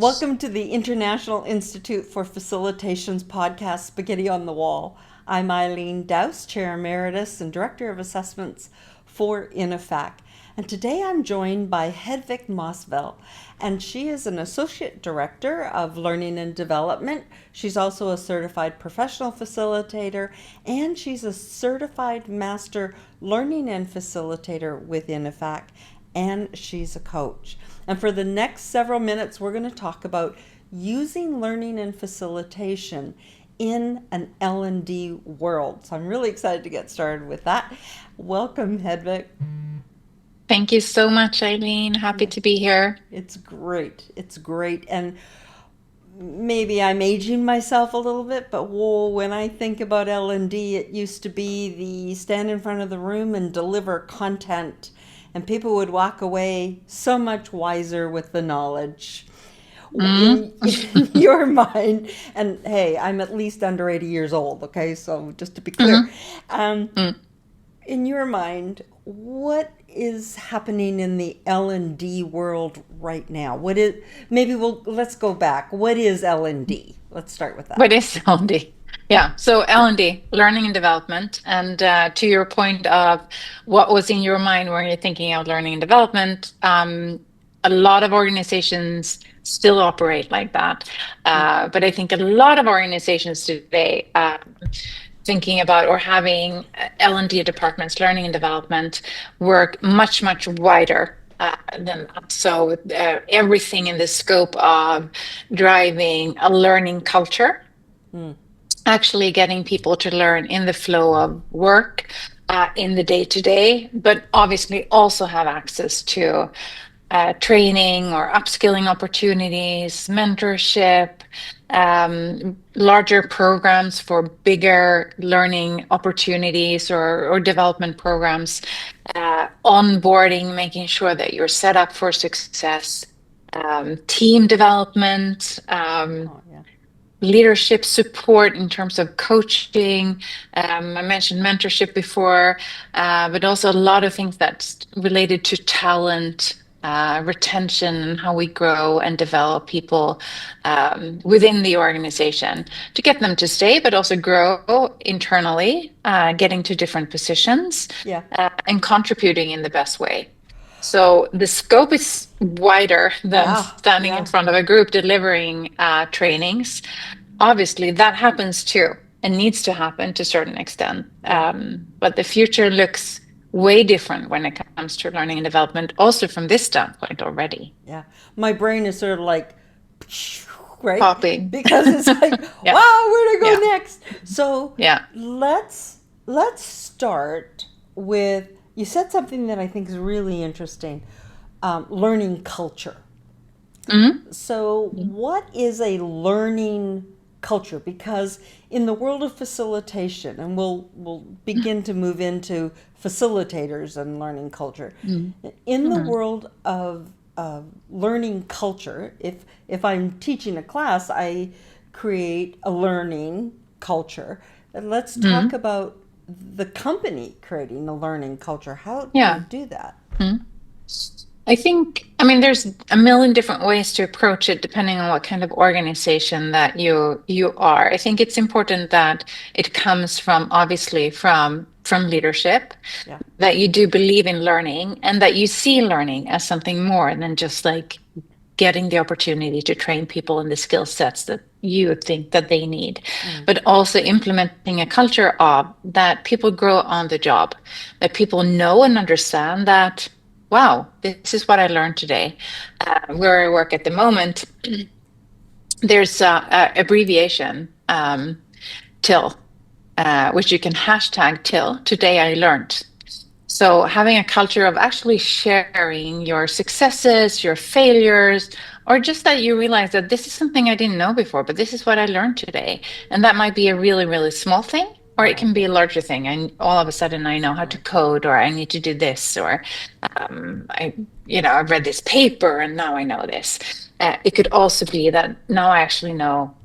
Welcome to the International Institute for Facilitation's podcast, Spaghetti on the Wall. I'm Eileen Douse, Chair Emeritus and Director of Assessments for INIFAC. And today I'm joined by Hedvig Mossvall, and she is an Associate Director of Learning and Development. She's also a certified professional facilitator, and she's a certified Master Learning and Facilitator with INIFAC, and she's a coach. And for the next several minutes, we're going to talk about using learning and facilitation in an L&D world. So I'm really excited to get started with that. Welcome, Hedvig. Thank you so much, Eileen. Happy to be here. It's great. It's great. And maybe I'm aging myself a little bit, but whoa, when I think about L&D, it used to be the stand in front of the room and deliver content, and people would walk away so much wiser with the knowledge. Mm, In your mind, and hey, I'm at least under 80 years old, okay? So just to be clear, mhm, um, mm. in your mind, what is happening in the L&D world right now? What is, maybe let's go back. What is L&D? Let's start with that. What is L&D? Yeah, so L&D, learning and development. And to your point of what was in your mind when you're thinking of learning and development, a lot of organizations still operate like that. But I think a lot of organizations today thinking about or having L&D departments, learning and development, work much, much wider than that. So everything in the scope of driving a learning culture, Hmm. actually getting people to learn in the flow of work, in the day to day, but obviously also have access to training or upskilling opportunities, mentorship, larger programs for bigger learning opportunities or development programs, onboarding, making sure that you're set up for success, team development. Oh, yeah. Leadership support in terms of coaching. I mentioned mentorship before, but also a lot of things that's related to talent, retention, and how we grow and develop people within the organization to get them to stay, but also grow internally, getting to different positions, Yeah. and contributing in the best way. So the scope is wider than Yeah. standing in Yeah. front of a group delivering trainings. Obviously, that happens too and needs to happen to a certain extent. Yeah. But the future looks way different when it comes to learning and development, also from this standpoint already. Yeah. My brain is sort of like, right? Popping. Because it's like, Yeah, wow, where to go yeah, next? So yeah. let's start with, you said something that I think is really interesting, learning culture. Mhm. So what is a learning culture? Because in the world of facilitation, and we'll begin to move into facilitators and learning culture. Mhm. In the Mhm. world of learning culture, if I'm teaching a class, I create a learning culture. And let's talk Mhm. about the company creating a learning culture. How do you Yeah. do that? Mhm. I mean, there's a million different ways to approach it depending on what kind of organization that you are. I think it's important that it comes from obviously from leadership, Yeah. that you do believe in learning and that you see learning as something more than just like getting the opportunity to train people in the skill sets that you think that they need, Mm. but also implementing a culture of that people grow on the job, that people know and understand that, wow, this is what I learned today. Where I work at the moment, there's a abbreviation, till, which you can hashtag till today I learned. So having a culture of actually sharing your successes, your failures, or just that you realize that this is something I didn't know before, but this is what I learned today. And that might be a really, really small thing, or it Right. can be a larger thing. And all of a sudden I know how to Right. code, or I need to do this, or I've read this paper and now I know this. It could also be that now I actually know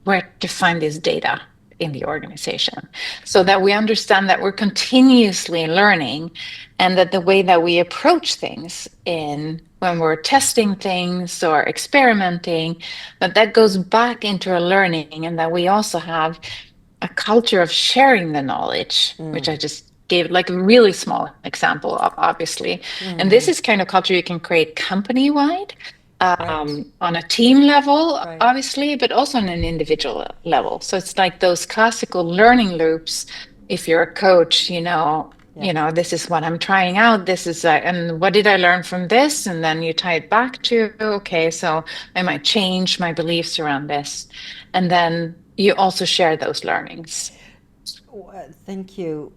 where to find this data. in the organization, so that we understand that we're continuously learning, and that the way that we approach things in when we're testing things or experimenting, that goes back into our learning, and that we also have a culture of sharing the knowledge, which I just gave like a really small example of, obviously. And this is kind of culture you can create company-wide, Right. on a team level, Right. obviously, but also on an individual level. So it's like those classical learning loops. If you're a coach, Yeah. this is what I'm trying out. This is, and what did I learn from this? And then you tie it back to, okay, so I might change my beliefs around this. And then you also share those learnings. Thank you.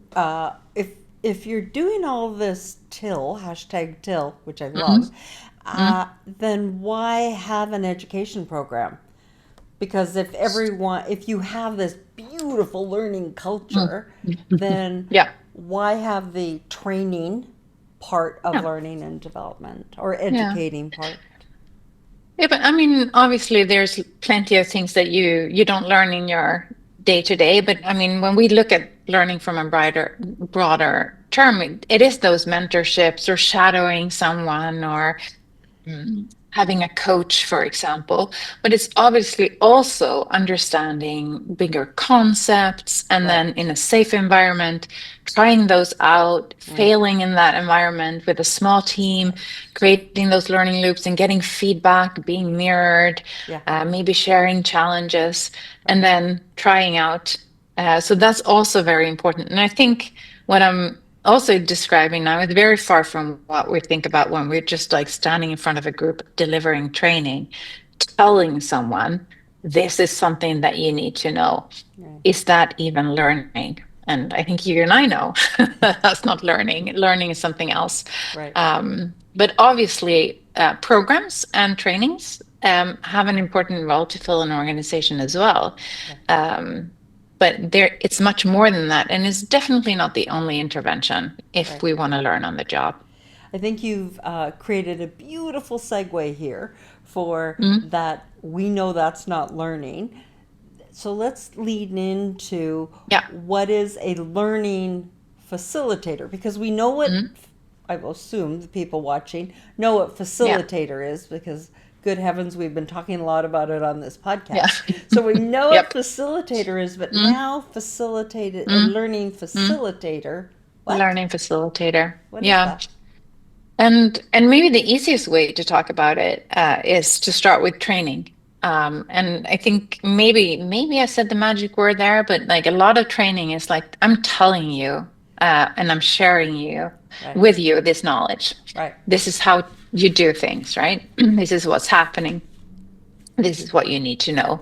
If you're doing all this till #till, which I love, Hmm. Hmm. then why have an education program? Because if you have this beautiful learning Mm. culture, then Yeah. why have the training part of Yeah. learning and development or Yeah. educating part? Yeah, but I mean, obviously, there's plenty of things that you don't learn in your day to day. But I mean, when we look at learning from a broader term, it is those mentorships or shadowing someone, or having a coach, for example. But it's obviously also understanding bigger concepts, and Right. then in a safe environment, trying those out, failing in that environment with a small team, creating those learning loops and getting feedback, being mirrored, Yeah. maybe sharing challenges, and Right. then trying out. So that's also very important. And I think what I'm also describing now is very far from what we think about when we're just like standing in front of a group delivering training, telling someone this is something that you need to know. Right. Is that even learning? And I think you and I know that's not learning. Learning is something else. Right. But obviously, programs and trainings have an important role to fill in an organization as well. Yeah. Um, but it's much more than that, and it's definitely not the only intervention if Right. we want to learn on the job. I think you've created a beautiful segue here for Mm. that. We know that's not learning. So let's lead into Yeah. what is a learning facilitator, because we know what, Mm. I will assume the people watching know what Yeah. facilitator is, because good heavens, we've been talking a lot about it on this Yeah. podcast. So we know what Yep. facilitator is, but Mm. now facilitated a Mm. learning Mm. facilitator. What? Learning facilitator. What is Yeah. that? And maybe the easiest way to talk about it is to start with training. And I think maybe I said the magic word there, but like a lot of training is like I'm telling you, and I'm sharing Right. with you this knowledge. Right. This is how you do things, right? This is what's happening. This is what you need to know.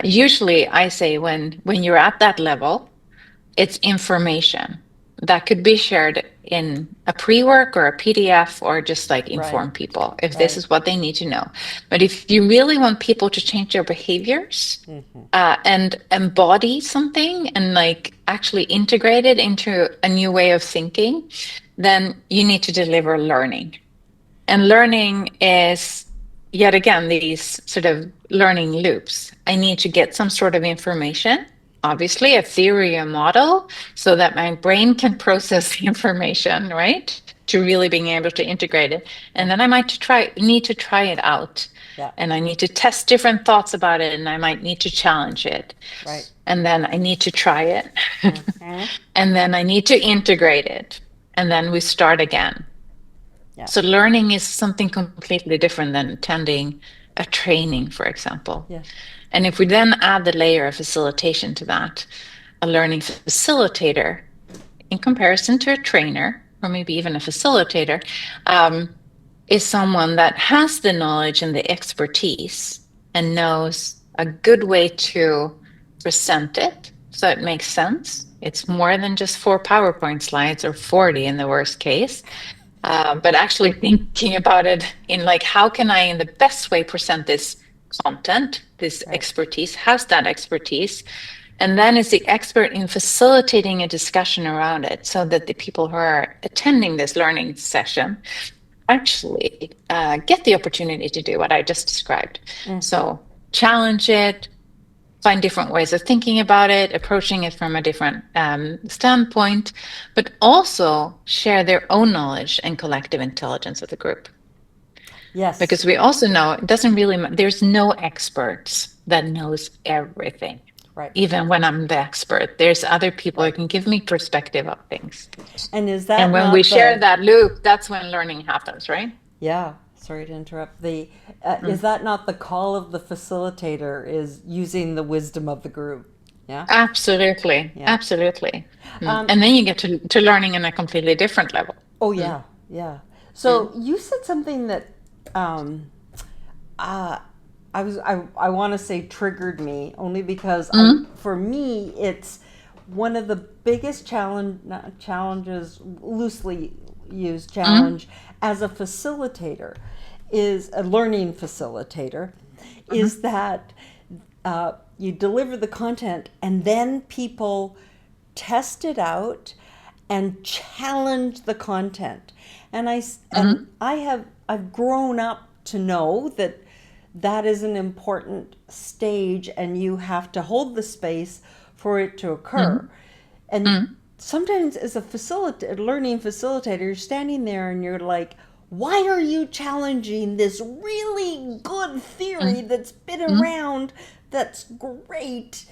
Usually, I say when you're at that level, it's information that could be shared in a pre-work or a PDF, or just like Right. inform people if this Right. is what they need to know. But if you really want people to change their behaviors, Mm-hmm. and embody something and like actually integrate it into a new way of thinking, then you need to deliver learning. And learning is, yet again, these sort of learning loops. I need to get some sort of information, obviously a theory, a model, so that my brain can process the information, right? To really being able to integrate it. Yeah. And then I might need to try it out. Yeah. And I need to test different thoughts about it, and I might need to challenge it. Right. And then I need to try it. Mm-hmm. And then I need to integrate it. And then we start again. Yeah. So learning is something completely different than attending a training, for example. Yeah. And if we then add the layer of facilitation to that, a learning facilitator, in comparison to a trainer, or maybe even a facilitator, is someone that has the knowledge and the expertise and knows a good way to present it so it makes sense. It's more than just 4 PowerPoint slides, or 40 in the worst case, but actually thinking about it in like, how can I in the best way present this content, this Right. expertise, has that expertise, and then is the expert in facilitating a discussion around it, so that the people who are attending this learning session actually get the opportunity to do what I just described. Mm-hmm. So challenge it, find different ways of thinking about it, approaching it from a different standpoint, but also share their own knowledge and collective intelligence with the group. Yes. Because we also know it doesn't really, there's no experts that knows everything. Right. Even when I'm the expert, there's other people who can give me perspective of things. And is that And when we share that loop, that's when learning happens, right? Yeah, sorry to interrupt. Is that not the call of the facilitator, is using the wisdom of the group? Yeah. Absolutely. Yeah. Absolutely. And then you get to learning in a completely different level. Oh yeah, yeah. So you said something that I want to say triggered me, only because for me it's one of the biggest challenges, loosely used challenge, as a facilitator, is a learning facilitator, is that you deliver the content and then people test it out and challenge the content. And I've grown up to know that that is an important stage, and you have to hold the space for it to occur. And sometimes as a learning facilitator, you're standing there and you're like, why are you challenging this really good theory that's been around, that's great?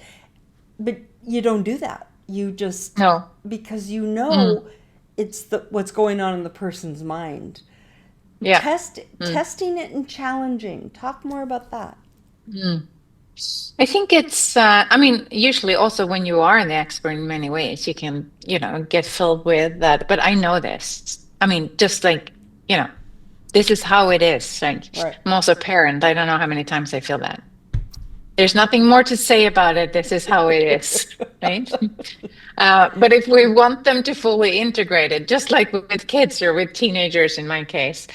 But you don't do that. You just, No. because you know it's what's going on in the person's mind. Yeah. Testing it and challenging. Talk more about that. I think it's, usually also when you are the expert in many ways, you can, get filled with that. But I know this. Just like, this is how it is. Like, Right. I'm also a parent. I don't know how many times I feel that. There's nothing more to say about it. This is how it is, right? But if we want them to fully integrate it, just like with kids or with teenagers in my case,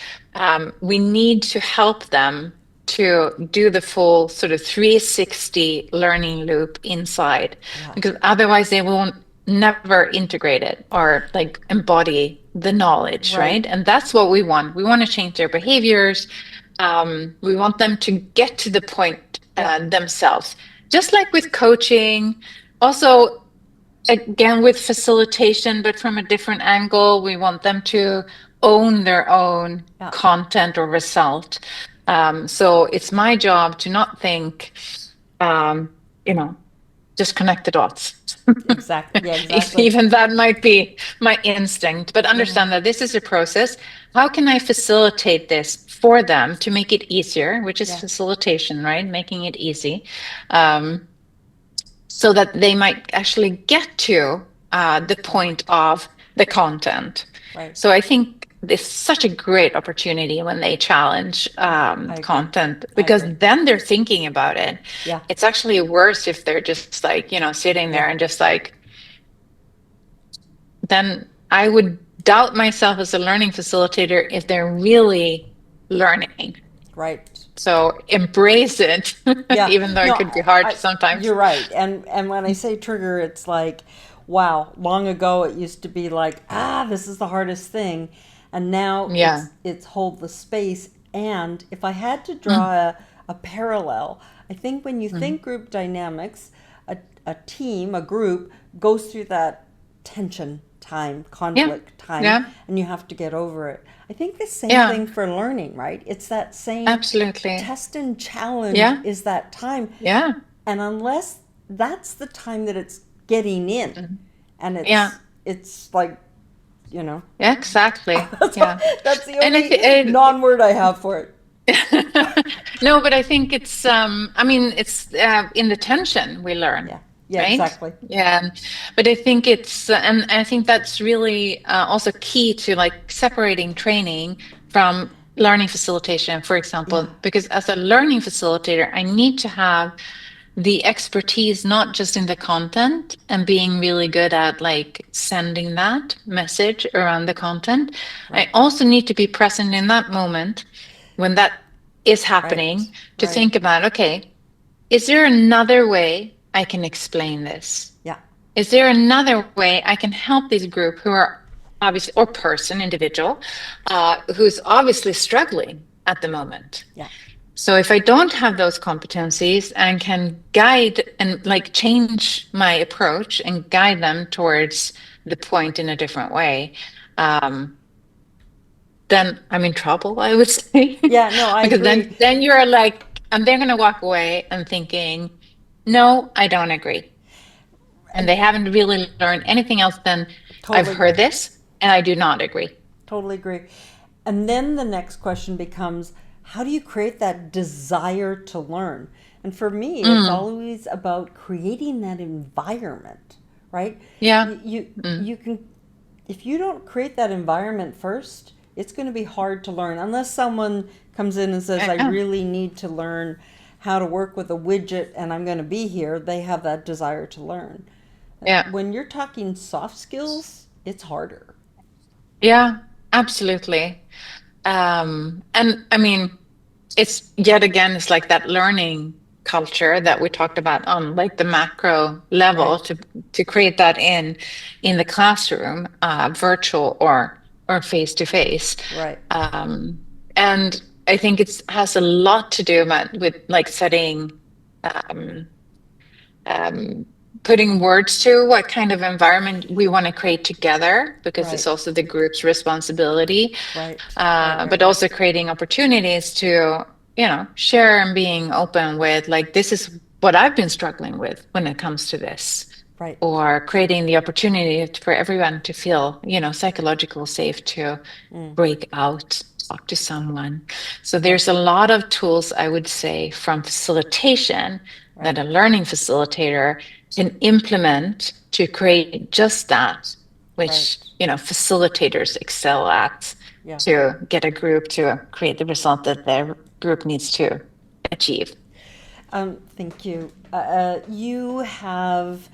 we need to help them to do the full sort of 360 learning loop inside, because otherwise they won't never integrate it or like embody the knowledge, right? And that's what we want. We want to change their behaviors. We want them to get to the point themselves, just like with coaching. Also, again, with facilitation, but from a different angle, we want them to own their own content or result. So it's my job to not think, just connect the dots. Exactly. Yeah, exactly. Even that might be my instinct, but understand that this is a process. How can I facilitate this for them to make it easier, which is facilitation, right? Making it easy, so that they might actually get to the point of the content. Right. So I think it's such a great opportunity when they challenge content, because then they're thinking about it. Yeah. It's actually worse if they're just like, sitting there and just like, then I would doubt myself as a learning facilitator if they're really learning. Right. So embrace it, even though it could be hard sometimes. You're right. And when I say trigger, it's like, wow, long ago it used to be like, this is the hardest thing. And now it's hold the space. And if I had to draw a parallel, I think when you think group dynamics, a team, a group goes through that tension time, conflict time, and you have to get over it. I think the same thing for learning, right? It's that same absolutely test and challenge is that time. Yeah. And unless that's the time that it's getting in, and it's like, Yeah, exactly. That's the only non-word I have for it. No, but I think it's it's in the tension we learn. Yeah, right? Exactly. Yeah, but I think it's and I think that's really also key to like separating training from learning facilitation, for example, because as a learning facilitator, I need to have the expertise not just in the content and being really good at like sending that message around the content. I also need to be present in that moment when that is happening to think about, okay, is there another way I can explain this? Yeah. Is there another way I can help this group who are obviously, or individual, who's obviously struggling at the moment? Yeah. So if I don't have those competencies and can guide and like change my approach and guide them towards the point in a different way, um, then I'm in trouble, I would say. Yeah, no, I Because agree. then you're like, and they're gonna walk away and thinking, no, I don't agree. And And they haven't really learned anything else than I've totally heard agree. this and I do not agree. Totally agree. And then the next question becomes, how do you create that desire to learn? And for me, it's Mm, always about creating that environment, right? yeah. You Mm, can, if you don't create that environment first, it's going to be hard to learn unless someone comes in and says, I yeah. really need to learn how to work with a widget and I'm going to be here. They have that desire to learn. Yeah. When you're talking soft skills, it's harder. Yeah, absolutely. And I mean, it's yet again, it's like that learning culture that we talked about on like the macro level Right, to create that in the classroom, virtual or face to face. right, And I think it's has a lot to do with like setting um, um, putting words to what kind of environment we want to create together, because it's right, also the group's responsibility, right, right, right, but right, also creating opportunities to, share and being open with, like, this is what I've been struggling with when it comes to this, right. or creating the opportunity for everyone to feel, psychological safe to Mm, break out, talk to someone. So yeah, there's a lot of tools, I would say, from facilitation that right, a learning facilitator can implement to create just that, right, which, facilitators excel at yeah. to get a group to create the result that their group needs to achieve. Thank you. You have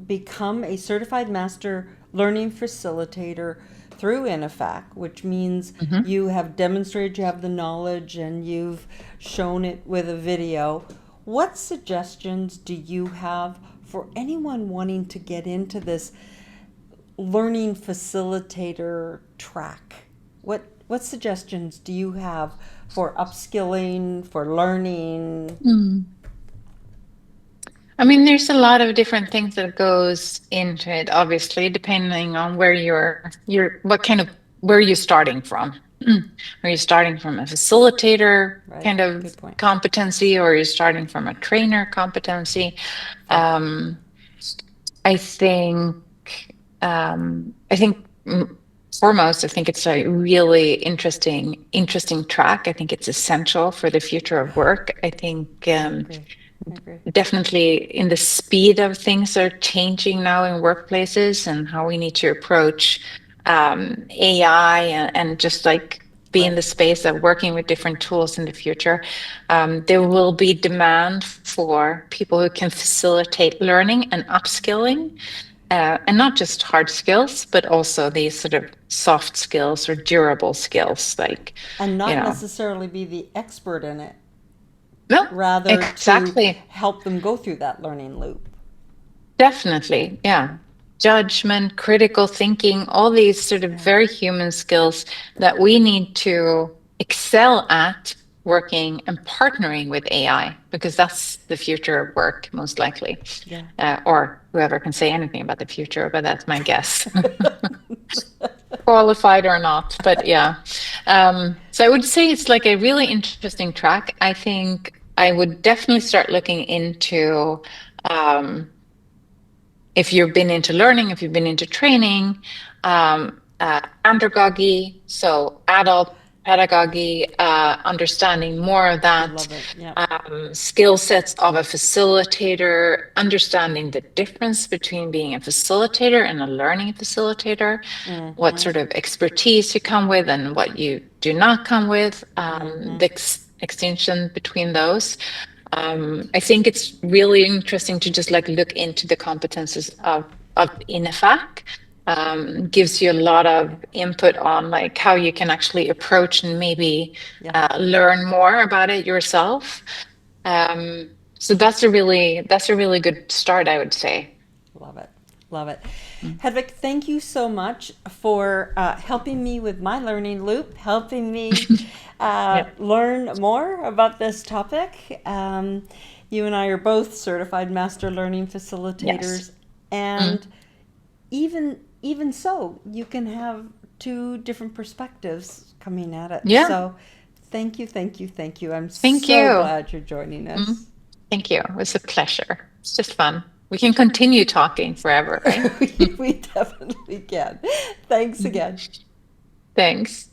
become a certified master learning facilitator through INIFAC, which means Mhm. you have demonstrated you have the knowledge and you've shown it with a video. What suggestions do you have for anyone wanting to get into this learning facilitator track? What suggestions do you have for upskilling, for learning? Mm. I mean, there's a lot of different things that goes into it, obviously, depending on where what kind of, where you're starting from. Are you starting from a facilitator Right. kind of Good point. competency, or are you starting from a trainer competency? Yeah. Um, I think, I think foremost, I think it's a really interesting track. I think it's essential for the future of work. I think, I agree. I agree. definitely in the speed of things are changing now in workplaces and how we need to approach AI and just like be in Right. the space of working with different tools in the future. There will be demand for people who can facilitate learning and upskilling, and not just hard skills, but also these sort of soft skills or durable skills, like, And you not know, necessarily be the expert in it, no, rather to exactly. help them go through that learning loop. Definitely, yeah. Judgment, critical thinking, all these sort of Yeah. very human skills that we need to excel at working and partnering with AI, because that's the future of work, most likely. Yeah. Or whoever can say anything about the future, but that's my guess. Qualified or not, but yeah. So I would say it's like a really interesting track. I think I would definitely start looking into um, if you've been into learning, if you've been into training, andragogy, so adult pedagogy, understanding more of I that, love it. Yeah. skill sets of a facilitator, understanding the difference between being a facilitator and a learning facilitator, what Mm-hmm. sort of expertise you come with and what you do not come with, Mm-hmm. the extension between those. I think it's really interesting to just like look into the competences of INIFAC. Gives you a lot of input on like how you can actually approach and maybe Yeah. learn more about it yourself. So that's a really good start, I would say. Love it. Love it. Mm. Hedvig, thank you so much for helping me with my learning loop, helping me Yeah. learn more about this topic. You and I are both certified Master Learning Yes. Facilitators, Mm. and even so, you can have two different perspectives coming at it. Yeah. So, thank you, thank you, thank you. I'm Thank so you. glad you're joining Mm. us. Thank you. It was a pleasure. It's just fun. We can continue talking forever, right? We definitely can. Thanks again. Thanks.